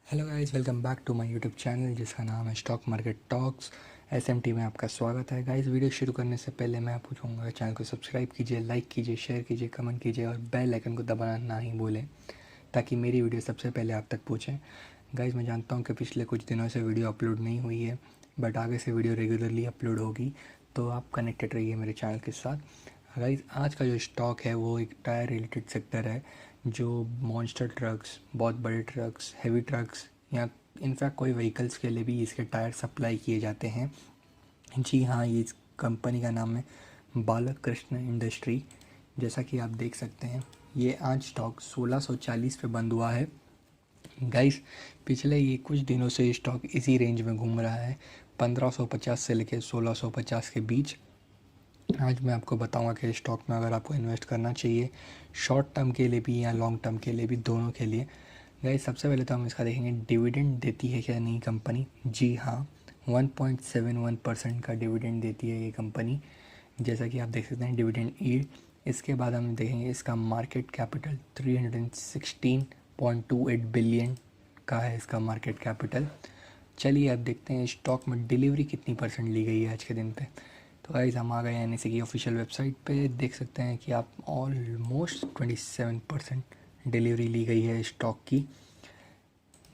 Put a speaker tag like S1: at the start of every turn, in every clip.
S1: Hello guys, welcome back to my YouTube channel जिसका नाम है स्टॉक मार्केट टॉक्स। एसएमटी में आपका स्वागत है। गाइस, वीडियो शुरू करने से पहले मैं आपको कहूँगा चैनल को सब्सक्राइब कीजिए, लाइक कीजिए, शेयर कीजिए, कमेंट कीजिए और बेल आइकन को दबाना ना ही भूलें ताकि मेरी वीडियो सबसे पहले आप तक पहुँचे। गाइस, मैं जानता हूँ कि पिछले कुछ दिनों से वीडियो अपलोड नहीं हुई है, बट आगे से वीडियो रेगुलरली अपलोड होगी, तो आप कनेक्टेड रहिए मेरे चैनल के साथ। गाइस, आज का जो स्टॉक है वो एक टायर रिलेटेड सेक्टर है जो मॉन्स्टर ट्रक्स, बहुत बड़े ट्रक्स, हैवी ट्रक्स या इनफैक्ट कोई व्हीकल्स के लिए भी इसके टायर सप्लाई किए जाते हैं। जी हाँ, ये इस कंपनी का नाम है बालकृष्ण इंडस्ट्री। जैसा कि आप देख सकते हैं, ये आज स्टॉक 1640 पे बंद हुआ है। गाइस, पिछले ये कुछ दिनों से स्टॉक इसी रेंज में घूम रहा है, 1550 से लेकर 1650 के बीच। आज मैं आपको बताऊंगा कि स्टॉक में अगर आपको इन्वेस्ट करना चाहिए, शॉर्ट टर्म के लिए भी या लॉन्ग टर्म के लिए भी, दोनों के लिए। गाइस, सबसे पहले तो हम इसका देखेंगे डिविडेंड देती है क्या नहीं कंपनी। जी हाँ, 1.71% का डिविडेंड देती है ये कंपनी, जैसा कि आप देख सकते हैं डिविडेंड यील्ड। इसके बाद हम देखेंगे इसका मार्केट कैपिटल 316.28 बिलियन का है इसका मार्केट कैपिटल। चलिए अब देखते हैं स्टॉक में डिलीवरी कितनी परसेंट ली गई है आज के दिन पे। तो गाइस, हम आ गए एनएसई की ऑफिशियल वेबसाइट पे। देख सकते हैं कि आप ऑलमोस्ट 27% डिलीवरी ली गई है स्टॉक की।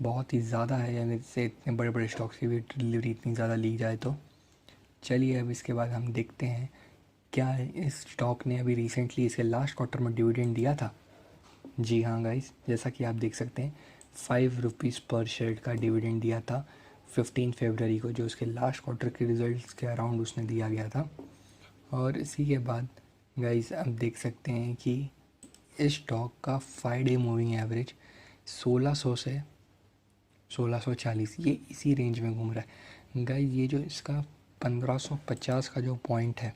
S1: बहुत ही ज़्यादा है, अगर इससे इतने बड़े बड़े स्टॉक्स की भी डिलीवरी इतनी ज़्यादा ली जाए तो। चलिए अब इसके बाद हम देखते हैं क्या इस स्टॉक ने अभी रिसेंटली इसके लास्ट क्वार्टर में डिविडेंड दिया था। जी हाँ गाइस, जैसा कि आप देख सकते हैं 5 रुपीज़ पर शेयर का डिविडेंड दिया था 15 फरवरी को, जो उसके लास्ट क्वार्टर के रिजल्ट्स के अराउंड उसने दिया गया था। और इसी के बाद गाइस आप देख सकते हैं कि इस स्टॉक का 5 डे मूविंग एवरेज 1600 से 1640 ये इसी रेंज में घूम रहा है। गाइस, ये जो इसका 1550 का जो पॉइंट है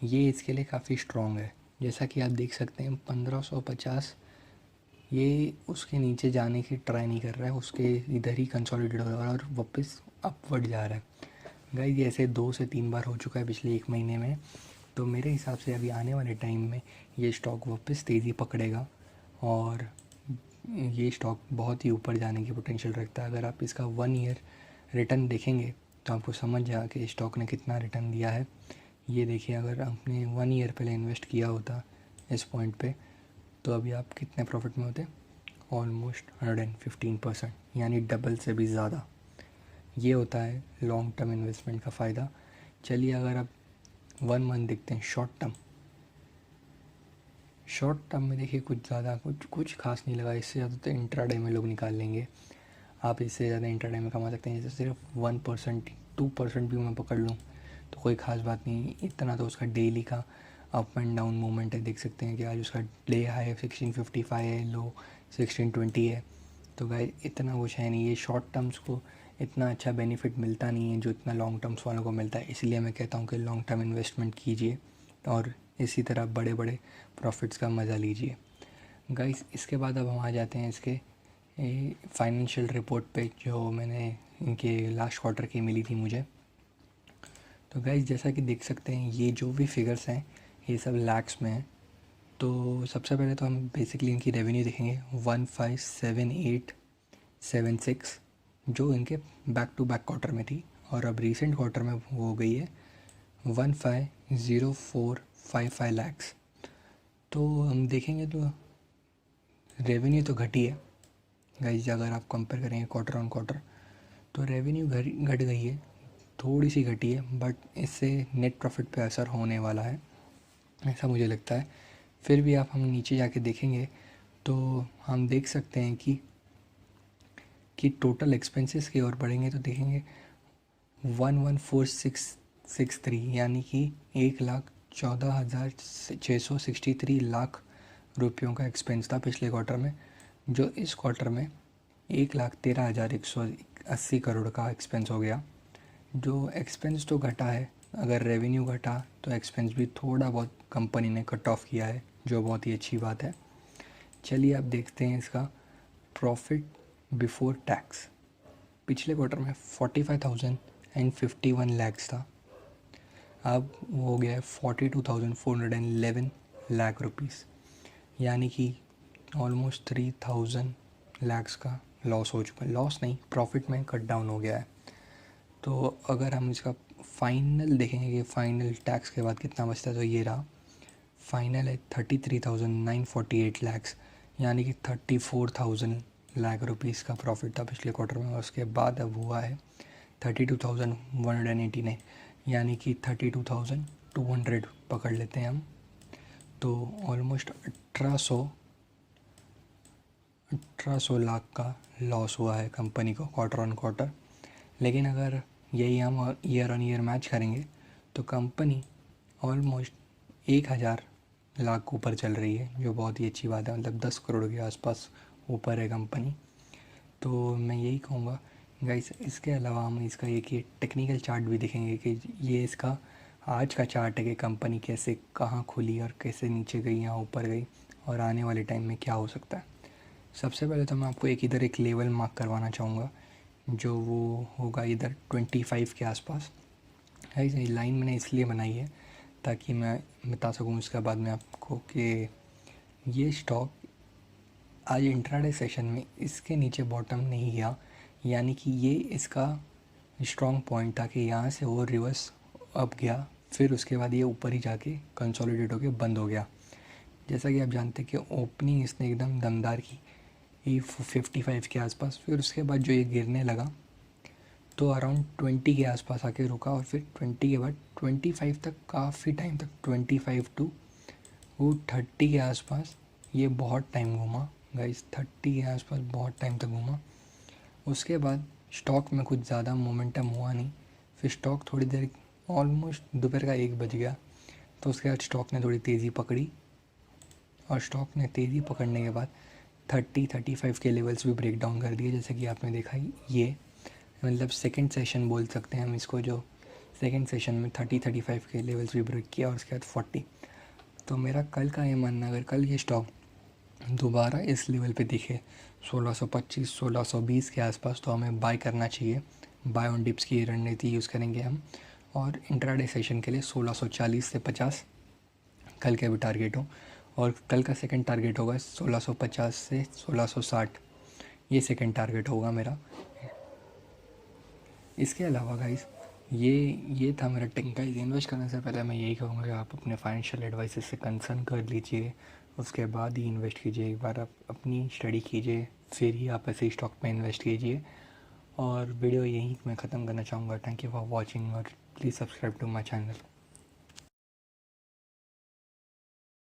S1: ये इसके लिए काफ़ी स्ट्रॉन्ग है। जैसा कि आप देख सकते हैं 1550 ये उसके नीचे जाने की ट्राई नहीं कर रहा है, उसके इधर ही कंसोलिडेट हो रहा है और वापस अपवर्ड जा रहा है। गाइस, ये ऐसे 2 से 3 बार हो चुका है पिछले 1 महीने में, तो मेरे हिसाब से अभी आने वाले टाइम में ये स्टॉक वापस तेज़ी पकड़ेगा और ये स्टॉक बहुत ही ऊपर जाने की पोटेंशियल रखता है। अगर आप इसका 1 ईयर रिटर्न देखेंगे तो आपको समझ जाएगा कि स्टॉक ने कितना रिटर्न दिया है। ये देखिए, अगर आपने 1 ईयर पहले इन्वेस्ट किया होता इस पॉइंट पे तो अभी आप कितने प्रॉफिट में होते? ऑलमोस्ट 115%, यानी डबल से भी ज़्यादा। ये होता है लॉन्ग टर्म इन्वेस्टमेंट का फ़ायदा। चलिए अगर आप 1 मंथ देखते हैं शॉर्ट टर्म में देखिए कुछ ज़्यादा कुछ खास नहीं लगा। इससे ज़्यादा तो इंट्राडे में लोग निकाल लेंगे। आप इससे ज़्यादा इंट्राडे में कमा सकते हैं। जैसे सिर्फ 1%, 2% भी मैं पकड़ लूँ तो कोई ख़ास बात नहीं। इतना तो उसका डेली का अप एंड डाउन मूवमेंट है। देख सकते हैं कि आज उसका डे हाई 1655 है, लो 1620 है। तो गाइस, इतना कुछ है नहीं। ये शॉर्ट टर्म्स को इतना अच्छा बेनिफिट मिलता नहीं है जो इतना लॉन्ग टर्म्स वालों को मिलता है। इसलिए मैं कहता हूँ कि लॉन्ग टर्म इन्वेस्टमेंट कीजिए और इसी तरह बड़े बड़े प्रॉफिट्स का मज़ा लीजिए। गाइस, इसके बाद अब हम आ जाते हैं इसके फाइनेंशियल रिपोर्ट पे जो मैंने इनके लास्ट क्वार्टर की मिली थी मुझे। तो गाइस, जैसा कि देख सकते हैं ये जो भी फिगर्स हैं ये सब लैक्स में हैं। तो सबसे पहले तो हम बेसिकली इनकी रेवेन्यू देखेंगे 157876, जो इनके बैक टू बैक क्वार्टर में थी और अब रिसेंट क्वार्टर में वो हो गई है 150455 लैक्स। तो हम देखेंगे तो रेवेन्यू तो घटी है गाइस। अगर आप कंपेयर करेंगे क्वार्टर ऑन क्वार्टर तो रेवेन्यू घट गई है, थोड़ी सी घटी है, बट इससे नेट प्रॉफिट पे असर होने वाला है ऐसा मुझे लगता है। फिर भी आप हम नीचे जाके देखेंगे तो हम देख सकते हैं कि टोटल एक्सपेंसेस की ओर बढ़ेंगे तो देखेंगे 114,663, यानी कि 1,14,663 लाख रुपयों का एक्सपेंस था पिछले क्वार्टर में, जो इस क्वार्टर में 1,13,180 करोड़ का एक्सपेंस हो गया। जो एक्सपेंस तो घटा है, अगर रेवेन्यू घटा तो एक्सपेंस भी थोड़ा बहुत कंपनी ने कट ऑफ किया है, जो बहुत ही अच्छी बात है। चलिए अब देखते हैं इसका प्रॉफिट बिफोर टैक्स। पिछले क्वार्टर में 45,051 लैक्स था, अब वो हो गया है 42,411 लाख रुपीस, यानी कि ऑलमोस्ट 3,000 लैक्स का लॉस हो चुका है, लॉस नहीं, प्रॉफिट में कट डाउन हो गया है। तो अगर हम इसका फाइनल देखेंगे कि फ़ाइनल टैक्स के बाद कितना बचता है, तो ये रहा फाइनल है 33,948 लैक्स, यानी कि 34,000 लाख रुपीज़ का प्रॉफिट था पिछले क्वार्टर में। और उसके बाद अब हुआ है 32,189, यानी कि 32,200 पकड़ लेते हैं हम। तो ऑलमोस्ट 1800 लाख का लॉस हुआ है कंपनी को क्वार्टर ऑन क्वार्टर। लेकिन अगर यही हम ईयर ऑन ईयर मैच करेंगे तो कंपनी ऑलमोस्ट 1000 लाख ऊपर चल रही है, जो बहुत ही अच्छी बात है। मतलब 10 करोड़ के आसपास ऊपर है कंपनी। तो मैं यही कहूँगा गाइस, इसके अलावा हम इसका एक ये टेक्निकल चार्ट भी देखेंगे कि ये इसका आज का चार्ट है कि कंपनी कैसे कहाँ खुली और कैसे नीचे गई, यहाँ ऊपर गई, और आने वाले टाइम में क्या हो सकता है। सबसे पहले तो मैं आपको इधर एक लेवल मार्क करवाना चाहूँगा, जो वो होगा इधर 25 के आसपास है। ये लाइन मैंने इसलिए बनाई है ताकि मैं बता सकूँ उसके बाद में आपको कि ये स्टॉक आज इंट्राडे सेशन में इसके नीचे बॉटम नहीं गया, यानी कि ये इसका स्ट्रॉन्ग पॉइंट था कि यहाँ से वो रिवर्स अप गया, फिर उसके बाद ये ऊपर ही जाके कंसोलिडेट होके बंद हो गया। जैसा कि आप जानते हैं कि ओपनिंग इसने एकदम दमदार की 55 के आसपास, फिर उसके बाद जो ये गिरने लगा तो अराउंड 20 के आसपास आके रुका, और फिर 20 के बाद 25 तक काफ़ी टाइम तक 25 टू वो 30 के आसपास ये बहुत टाइम घूमा गाइस, 30 के आसपास बहुत टाइम तक घूमा। उसके बाद स्टॉक में कुछ ज़्यादा मोमेंटम हुआ नहीं, फिर स्टॉक थोड़ी देर ऑलमोस्ट दोपहर का 1 बज गया, तो उसके बाद स्टॉक ने थोड़ी तेज़ी पकड़ी, और स्टॉक ने तेज़ी पकड़ने के बाद 30-35 के लेवल्स भी ब्रेक डाउन कर दिए, जैसे कि आपने देखा ये मतलब सेकंड सेशन बोल सकते हैं हम इसको, जो सेकंड सेशन में 30-35 के लेवल्स भी ब्रेक किया, और उसके बाद 40। तो मेरा कल का ये मानना, अगर कल ये स्टॉक दोबारा इस लेवल पे दिखे 1625-1620 के आसपास, तो हमें बाय करना चाहिए। बाय ऑन डिप्स की रणनीति यूज़ करेंगे हम, और इंट्राडे सेशन के लिए 1640 से 50 कल के भी टारगेट हो, और कल का सेकंड टारगेट होगा 1650 से 1660, ये सेकंड टारगेट होगा मेरा। इसके अलावा गाइस ये था मेरा टेक। गाइस इन्वेस्ट करने से पहले मैं यही कहूँगा कि आप अपने फाइनेंशियल एडवाइस से कंसर्न कर लीजिए, उसके बाद ही इन्वेस्ट कीजिए। एक बार आप अपनी स्टडी कीजिए, फिर ही आप ऐसे स्टॉक में इन्वेस्ट कीजिए। और वीडियो यहीं मैं ख़त्म करना चाहूँगा। थैंक यू फॉर वॉचिंग, और please subscribe to my channel.